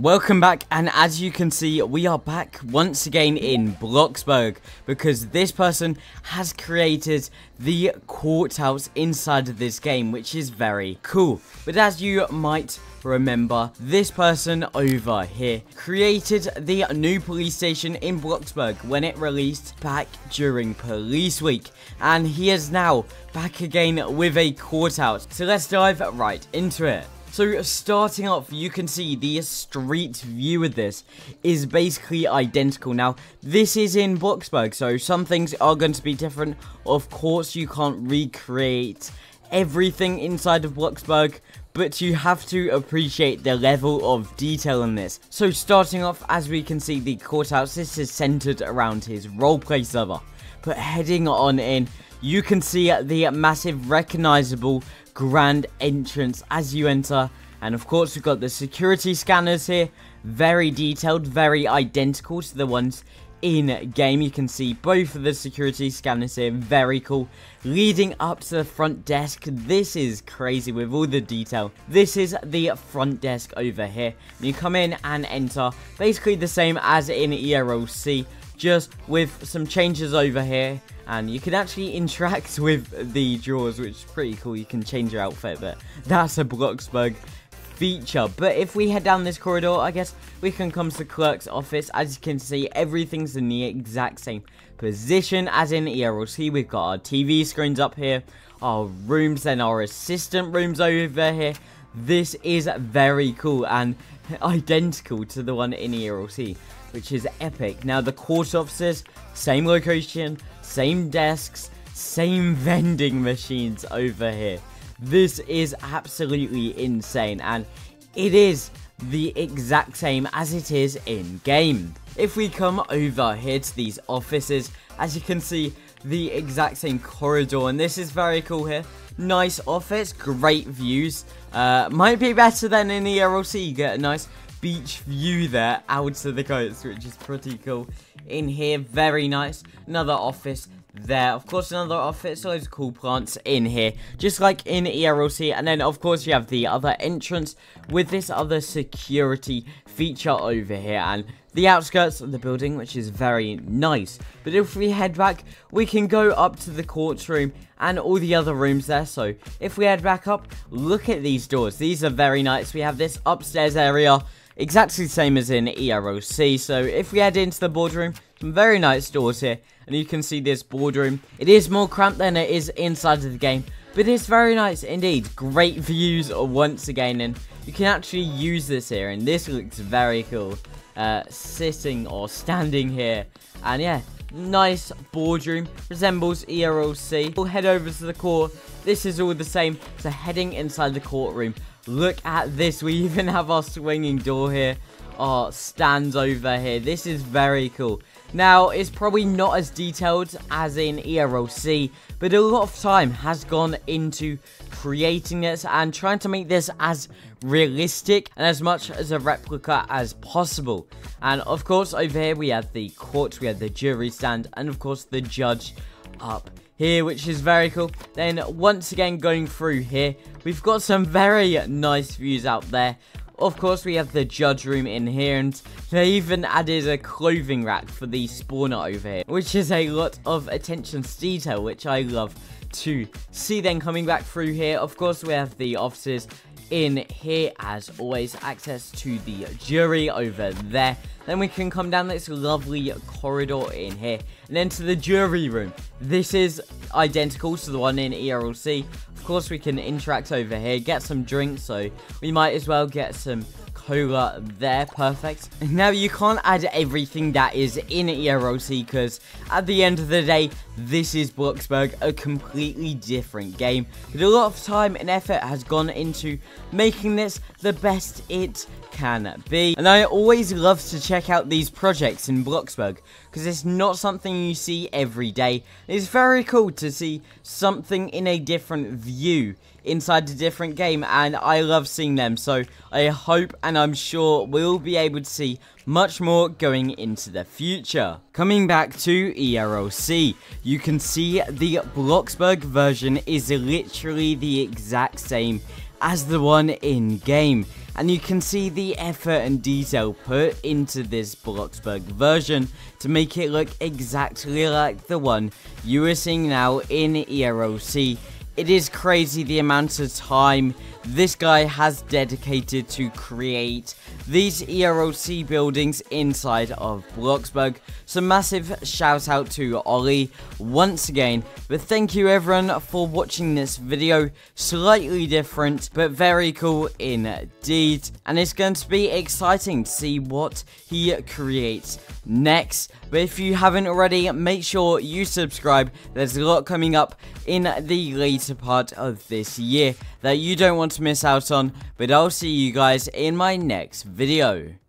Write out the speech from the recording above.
Welcome back, and as you can see, we are back once again in Bloxburg because this person has created the courthouse inside of this game, which is very cool. But as you might remember, this person over here created the new police station in Bloxburg when it released back during Police Week, and he is now back again with a courthouse. So let's dive right into it. So starting off, you can see the street view of this is basically identical. Now, this is in Bloxburg, so some things are going to be different. Of course, you can't recreate everything inside of Bloxburg, but you have to appreciate the level of detail in this. So starting off, as we can see, the courthouse, this is centered around his roleplay server. But heading on in, you can see the massive recognizable grand entrance as you enter, and of course we've got the security scanners here, very detailed, very identical to the ones in game. You can see both of the security scanners here, very cool. Leading up to the front desk, this is crazy with all the detail. This is the front desk over here, and you come in and enter, basically the same as in ERLC, just with some changes over here. And you can actually interact with the drawers, which is pretty cool. You can change your outfit, but that's a Bloxburg feature. But if we head down this corridor, I guess we can come to the clerk's office. As you can see, everything's in the exact same position as in ERLC. We've got our TV screens up here, our rooms, then our assistant rooms over here. This is very cool and identical to the one in ERLC, which is epic. Now, the court offices, same location, same desks, same vending machines over here. This is absolutely insane, and it is the exact same as it is in game. If we come over here to these offices, as you can see, the exact same corridor, and this is very cool here. Nice office, great views. Might be better than in the ERLC. You get a nice beach view there out of the coast, which is pretty cool. In here, very nice. Another office there, of course, another office. Loads of cool plants in here, just like in ERLC. And then of course you have the other entrance with this other security feature over here, and the outskirts of the building, which is very nice. But if we head back, we can go up to the courtroom and all the other rooms there. So if we head back up, look at these doors. These are very nice. We have this upstairs area, exactly the same as in ERLC. So if we head into the boardroom, some very nice doors here, and you can see this boardroom. It is more cramped than it is inside of the game, but it's very nice indeed. Great views once again, and you can actually use this here, and this looks very cool. Sitting or standing here, and yeah, nice boardroom, resembles ERLC. We'll head over to the court. This is all the same. So heading inside the courtroom, look at this. We even have our swinging door here, our stands over here. This is very cool. Now, it's probably not as detailed as in ERLC, but a lot of time has gone into creating this and trying to make this as realistic and as much as a replica as possible. And of course, over here we have the court, we have the jury stand, and of course the judge up here, which is very cool. Then once again, going through here, we've got some very nice views out there. Of course, we have the judge room in here, and they even added a clothing rack for the spawner over here, which is a lot of attention to detail, which I love to see. Then coming back through here, of course, we have the offices in here, as always, access to the jury over there. Then we can come down this lovely corridor in here, and then to the jury room. This is identical to the one in ERLC. Of course, we can interact over here, get some drinks, so we might as well get some cola there. Perfect. Now, you can't add everything that is in ERLC, because at the end of the day, this is Bloxburg, a completely different game. But a lot of time and effort has gone into making this the best it can be. And I always love to check out these projects in Bloxburg, because it's not something you see every day. It's very cool to see something in a different view inside a different game, and I love seeing them. So I hope and I'm sure we'll be able to see much more going into the future. Coming back to ERLC, you can see the Bloxburg version is literally the exact same as the one in game. and you can see the effort and detail put into this Bloxburg version to make it look exactly like the one you are seeing now in ERLC. It is crazy the amount of time this guy has dedicated to create these ERLC buildings inside of Bloxburg. So massive shout out to Ollie once again. But thank you everyone for watching this video. Slightly different, but very cool indeed. And it's going to be exciting to see what he creates next. But if you haven't already, make sure you subscribe. There's a lot coming up in the later part of this year that you don't want to miss out on. But I'll see you guys in my next video.